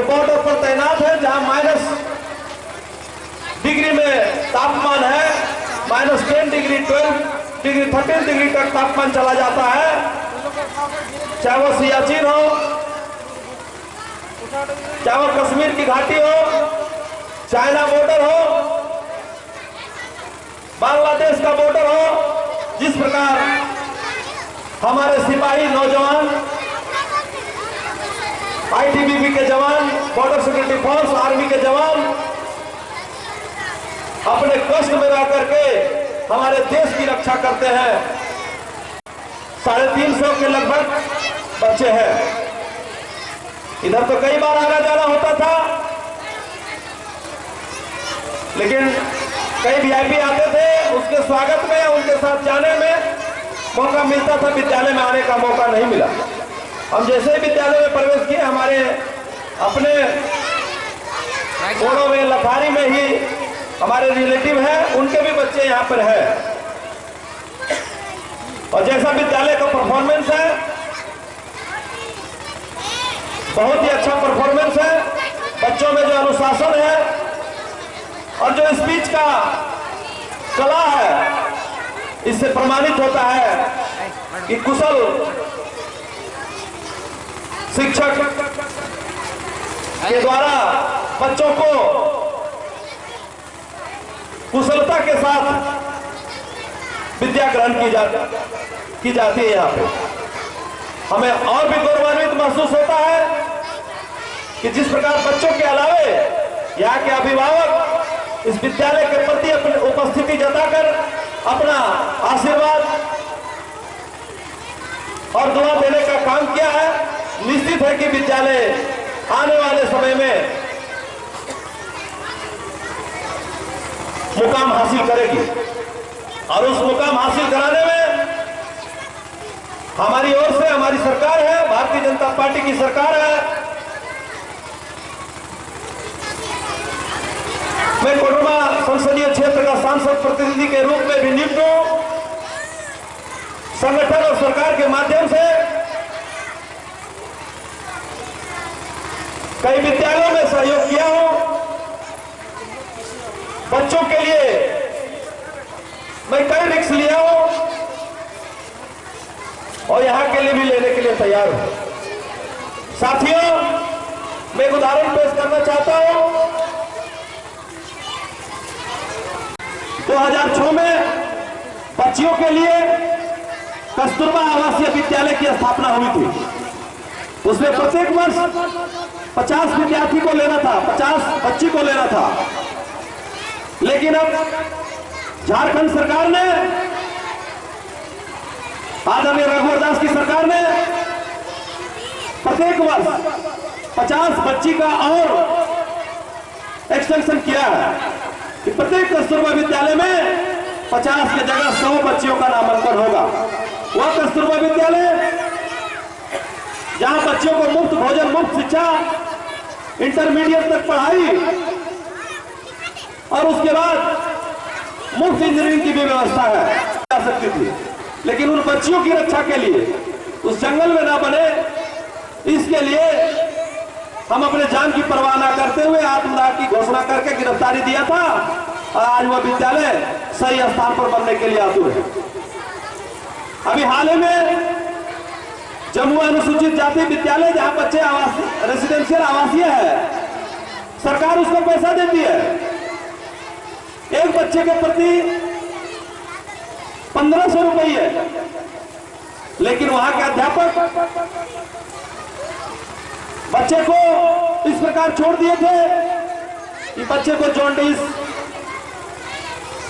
Border पर तैनात है, जहां -10 डिग्री में तापमान है, -10 डिग्री, 12 डिग्री, 13 डिग्री तक तापमान चला जाता है। चाहे वो सियाचिन हो, चाहे वो कश्मीर की घाटी हो, चाइना बॉर्डर हो, बांग्लादेश का बॉर्डर हो, जिस प्रकार हमारे सिपाही नौजवान, आईटीबीपी के जवान, बॉर्डर सिक्योरिटी फोर्स, आर्मी के जवान अपने कष्ट में रह करके हमारे देश की रक्षा करते हैं। 350 के लगभग बच्चे हैं। इधर तो कई बार आना जाना होता था, लेकिन कई वीआईपी आते थे, उसके स्वागत में, उनके साथ जाने में मौका मिलता था, विद्यालय में आने का मौका नहीं मिला। हम जैसे ही विद्यालय में प्रवेश किए, हमारे अपने कोड़ों में, लखारी में ही हमारे रिलेटिव हैं, उनके भी बच्चे यहाँ पर हैं। और जैसा विद्यालय का परफॉर्मेंस है, बहुत ही अच्छा परफॉर्मेंस है। बच्चों में जो अनुशासन है और जो स्पीच का कला है, इससे प्रमाणित होता है कि कुशल शिक्षक के द्वारा बच्चों को कुशलता के साथ विद्या ग्रहण की जाती है। यहाँ पे हमें और भी गौरवान्वित महसूस होता है कि जिस प्रकार बच्चों के अलावे यहाँ के अभिभावक इस विद्यालय के प्रति अपनी उपस्थिति जताकर अपना आशीर्वाद और दुआ देने का काम किया है। निश्चित है कि विद्यालय आने वाले समय में मुकाम हासिल करेगी, और उस मुकाम हासिल कराने में हमारी ओर से हमारी सरकार है, भारतीय जनता पार्टी की सरकार है। मैं कोडरमा संसदीय क्षेत्र का सांसद प्रतिनिधि के रूप में भी नियुक्त हूं। संगठन और सरकार के माध्यम से कई विद्यालयों में सहयोग किया हूं। बच्चों के लिए मैं कई रिस्क लिया हूं और यहां के लिए भी लेने के लिए तैयार हूं। साथियों, मैं एक उदाहरण पेश करना चाहता हूं। 2006 में बच्चियों के लिए कस्तूरबा आवासीय विद्यालय की स्थापना हुई थी। उसमें प्रत्येक वर्ष 50 विद्यार्थी को लेना था, 50 बच्ची को लेना था। लेकिन अब झारखंड सरकार ने, आदरणीय रघुवर दास की सरकार ने प्रत्येक वर्ष 50 बच्ची का और एक्सटेंशन किया है कि प्रत्येक कस्तूरबा विद्यालय में 50 की जगह 100 बच्चियों का नामांकन होगा। वह कस्तूरबा विद्यालय जहां बच्चों को मुफ्त भोजन, मुफ्त शिक्षा, इंटरमीडिएट तक पढ़ाई और उसके बाद मुफ्त इंजीनियरिंग की भी व्यवस्था है जा सकती थी। लेकिन उन बच्चियों की रक्षा के लिए उस जंगल में ना बने, इसके लिए हम अपने जान की परवाह न करते हुए आत्मदाह की घोषणा करके गिरफ्तारी दिया था, और आज वह विद्यालय सही स्थान पर बनने के लिए आतुर है। अभी हाल ही में जम्मू अनुसूचित जाति विद्यालय, जहां बच्चे रेसिडेंशियल आवासीय है, सरकार उसको पैसा देती है। एक बच्चे के प्रति 1500 रुपये है, लेकिन वहां के अध्यापक बच्चे को इस प्रकार छोड़ दिए थे कि बच्चे को जॉन्डिस,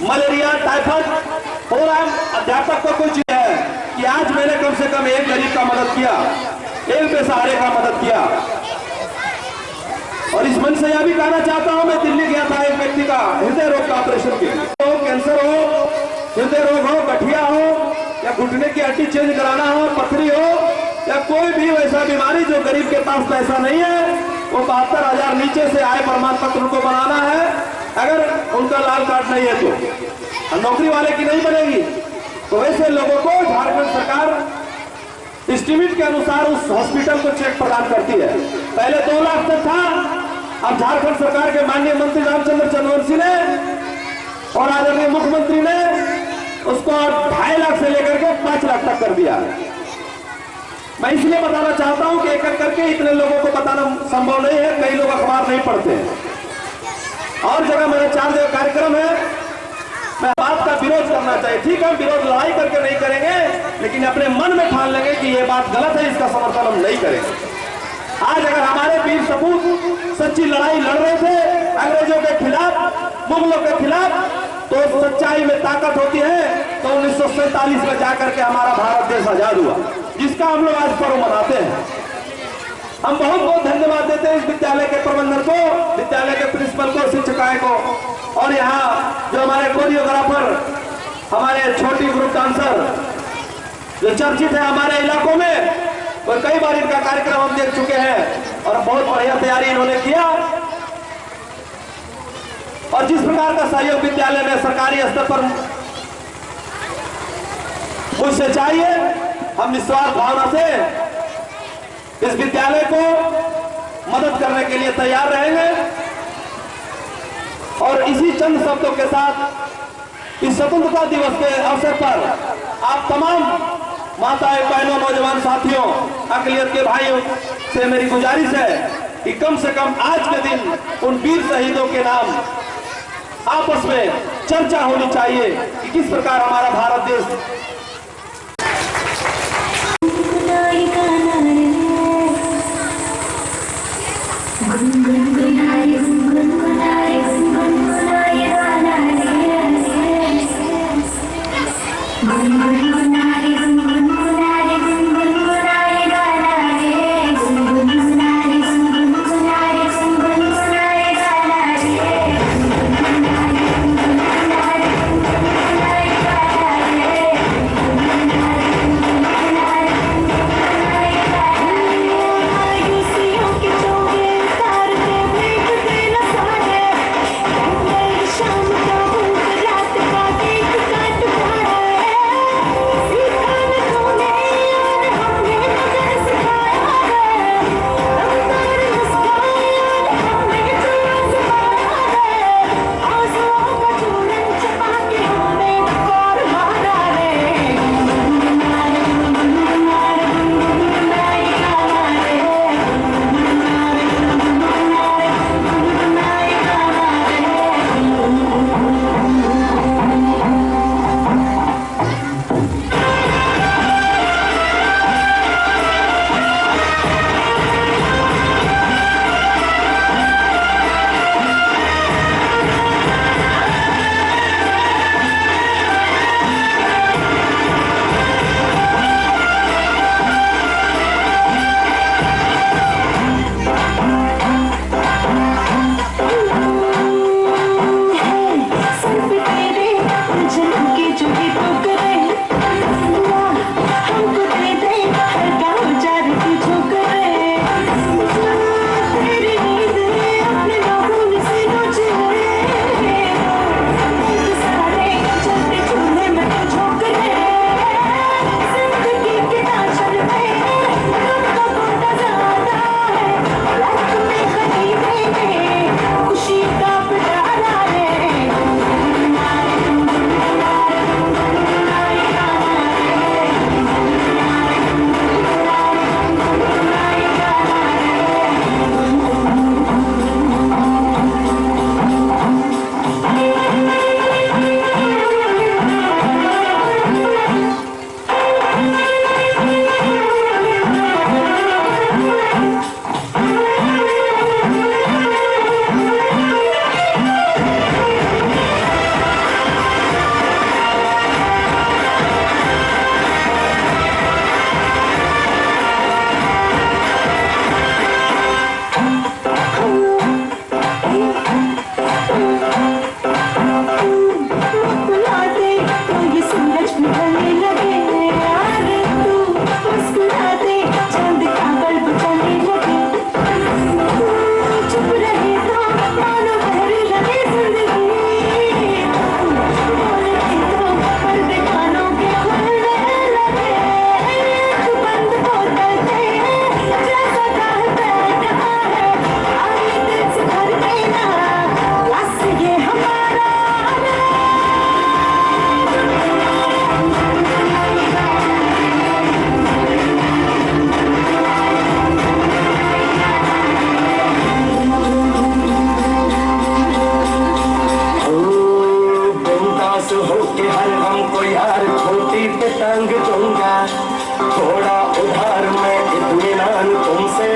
मलेरिया, टाइफाइड हो रहा है। अध्यापक को कुछ है कि आज मैंने कम से कम एक गरीब का मदद किया, एक बेसहारे का मदद किया। और इस मंच से यह भी कहना चाहता हूं, मैं दिल्ली गया था एक व्यक्ति का हृदय रोग का ऑपरेशन किया, तो कैंसर हो, हृदय रोग हो, गठिया हो, या घुटने की हड्डी चेंज कराना हो, पथरी हो, या कोई भी वैसा बीमारी जो गरीब के पास पैसा नहीं है, वो 72,000 नीचे से आय प्रमाण पत्र उनको बनाना है। अगर उनका लाल कार्ड नहीं है तो नौकरी वाले की नहीं बनेगी। तो वैसे लोगों को झारखंड सरकार एस्टीमेट के अनुसार उस हॉस्पिटल को चेक प्रदान करती है। पहले 2 लाख तक था, अब झारखंड सरकार के माननीय मंत्री रामचंद्र चंद्रवंशी ने और आदरणीय मुख्यमंत्री ने उसको 2.5 लाख से लेकर के 5 लाख तक कर दिया है। मैं इसलिए बताना चाहता हूं कि एक एक करके इतने लोगों को बताना संभव नहीं है, कई लोग अखबार नहीं पढ़ते हैं। और जगह मेरे 4 जगह कार्यक्रम है, मैं बात का विरोध करना चाहिए। ठीक है, विरोध लड़ाई करके नहीं करेंगे, लेकिन अपने मन में ठान लेंगे कि ये बात गलत है, इसका समर्थन हम नहीं करेंगे। आज अगर हमारे वीर सपूत सच्ची लड़ाई लड़ रहे थे अंग्रेजों के खिलाफ, मुगलों के खिलाफ, तो सच्चाई में ताकत होती है। तो 1947 में जाकर के हमारा भारत देश आजाद हुआ, जिसका हम लोग आज पर्व मनाते हैं। हम बहुत बहुत धन्यवाद देते हैं इस विद्यालय के प्रबंधन को, विद्यालय के प्रिंसिपल को, शिक्षिकाएं को, और यहाँ जो हमारे कोरियोग्राफर, हमारे छोटी ग्रुप डांसर जो चर्चित है हमारे इलाकों में, और कई बार इनका कार्यक्रम हम देख चुके हैं और बहुत बढ़िया तैयारी इन्होंने किया। और जिस प्रकार का सहयोग विद्यालय में सरकारी स्तर पर मुझसे चाहिए, हम निस्वार्थ भावना से इस विद्यालय को मदद करने के लिए तैयार रहेंगे। और इसी चंद शब्दों के साथ इस स्वतंत्रता दिवस के अवसर पर आप तमाम माताएं, बहनों, नौजवान साथियों, अकलियत के भाइयों से मेरी गुजारिश है कि कम से कम आज के दिन उन वीर शहीदों के नाम आपस में चर्चा होनी चाहिए कि किस प्रकार हमारा भारत देश के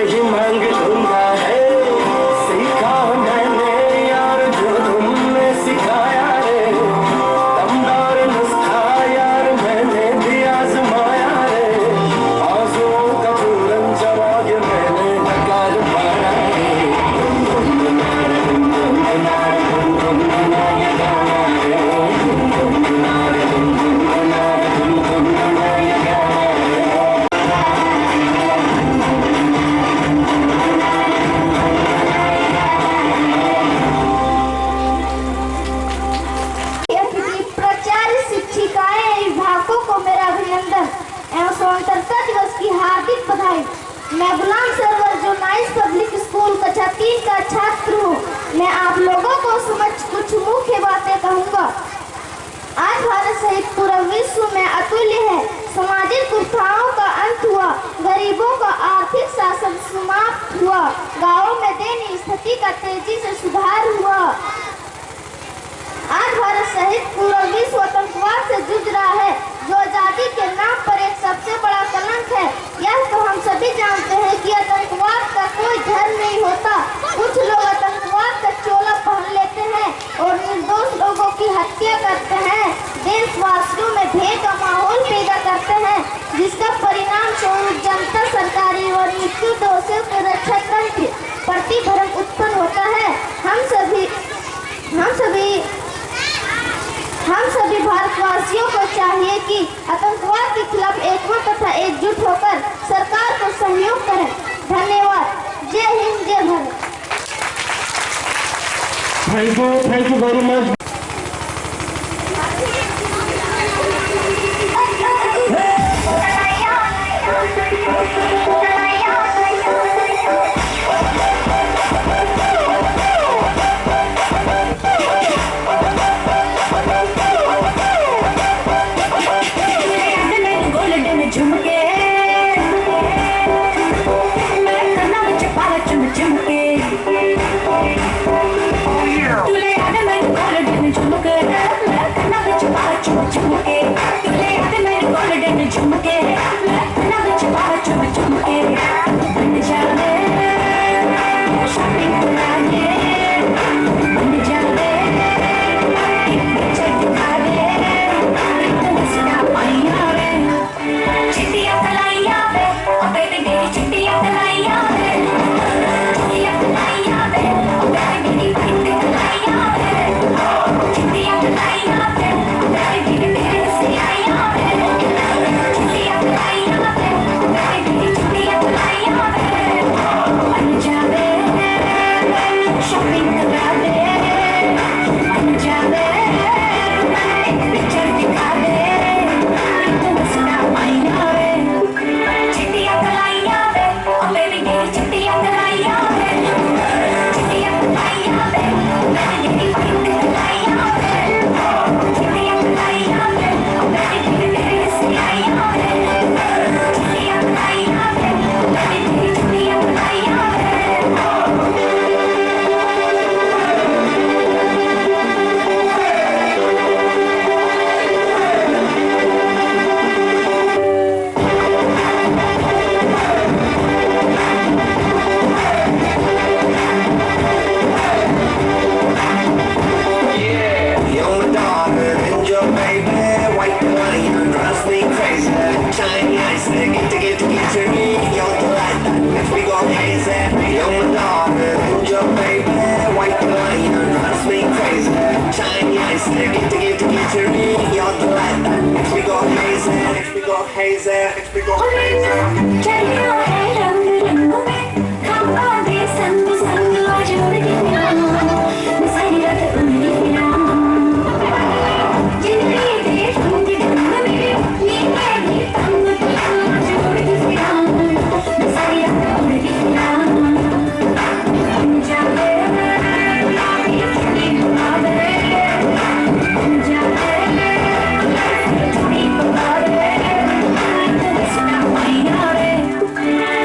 ही मांग लूंगा है। सीखा मैंने यार जो तुमने सिखाया रे, दमदार नुस्खा यार मैंने भी आजमाया रे। आंसुओं का पूरन जवाब मैंने नकार पाया रे। प्राचार्य शिक्षिकाएं विभागों को मेरा अभिनंदन एवं स्वतंत्रता दिवस की हार्दिक बधाई। मैं गुलाम सरवर जो नाइस पब्लिक स्कूल कक्षा 3 का छात्र हूँ। मैं आप लोगों को समक्ष कुछ मुख्य बातें कहूँगा। आज भारत सहित पूरा विश्व में अतुल्य है। सामाजिक कुप्रथाओं का अंत हुआ, गरीबों का आर्थिक शासन समाप्त हुआ, गाँवों में दयनीय स्थिति का तेजी से सुधार हुआ। आज भारत सहित पूरा विश्व आतंकवाद से जूझ रहा है, जो आजादी के नाम पर एक सबसे बड़ा कलंक है। यह तो हम सभी जानते हैं कि आतंकवाद का कोई धर्म नहीं होता। कुछ लोग आतंकवाद का चोला पहन लेते हैं और निर्दोष लोगों की हत्या करते हैं, देशवासियों में भय का माहौल पैदा करते हैं, जिसका परिणाम स्वरूप जनता, सरकारी और मृत्यु दोषियों के रक्षा तंत्र प्रति भ्रम उत्पन्न होता है। हम सभी भारतवासियों को चाहिए कि आतंकवाद के खिलाफ एकमत तथा एकजुट होकर सरकार को सहयोग करें। धन्यवाद। जय हिंद, जय Bharat. Thank you very much.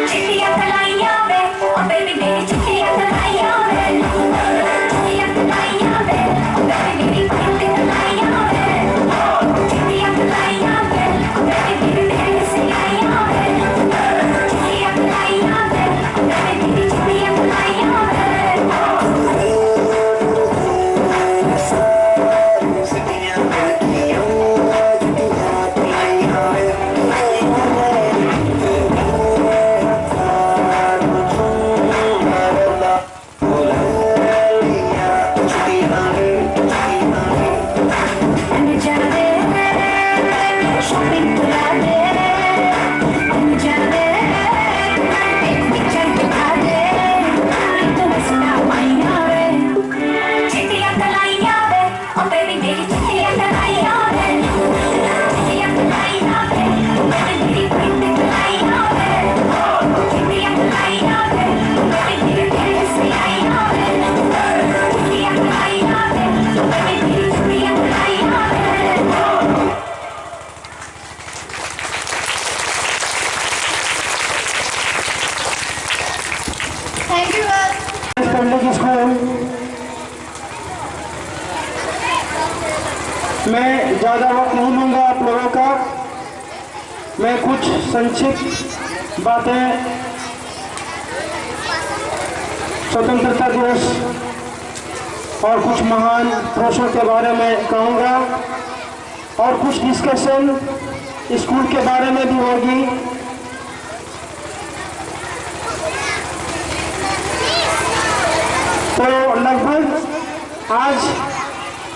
Chippy public school. मैं ज़्यादा वक्त नहीं लूँगा आप लोगों का। मैं कुछ संक्षिप्त बातें स्वतंत्रता दिवस और कुछ महान पुरुषों के बारे में कहूँगा और कुछ डिस्कशन स्कूल के बारे में भी होगी। तो लगभग आज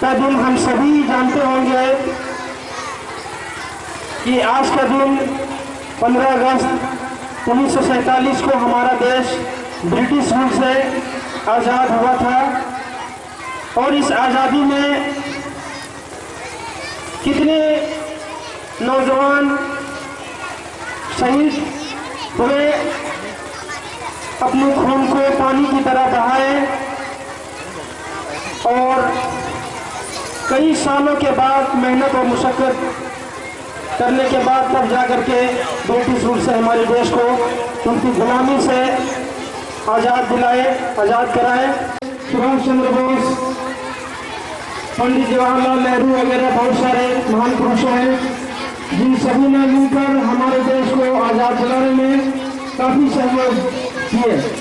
का दिन हम सभी जानते होंगे कि आज का दिन 15 अगस्त 1947 को हमारा देश ब्रिटिश रूल से आज़ाद हुआ था और इस आज़ादी में कितने नौजवान शहीद हुए, अपने खून को पानी की तरह बहाए और कई सालों के बाद मेहनत और मुशक्कत करने के बाद तब जाकर के ब्रिटिश रूल से हमारे देश को उनकी गुलामी से आज़ाद दिलाए, आज़ाद कराए। सुभाष चंद्र बोस, पंडित जवाहरलाल नेहरू वगैरह बहुत सारे महान पुरुष हैं जिन सभी ने मिलकर हमारे देश को आज़ाद दिलाने में काफ़ी सहयोग किए।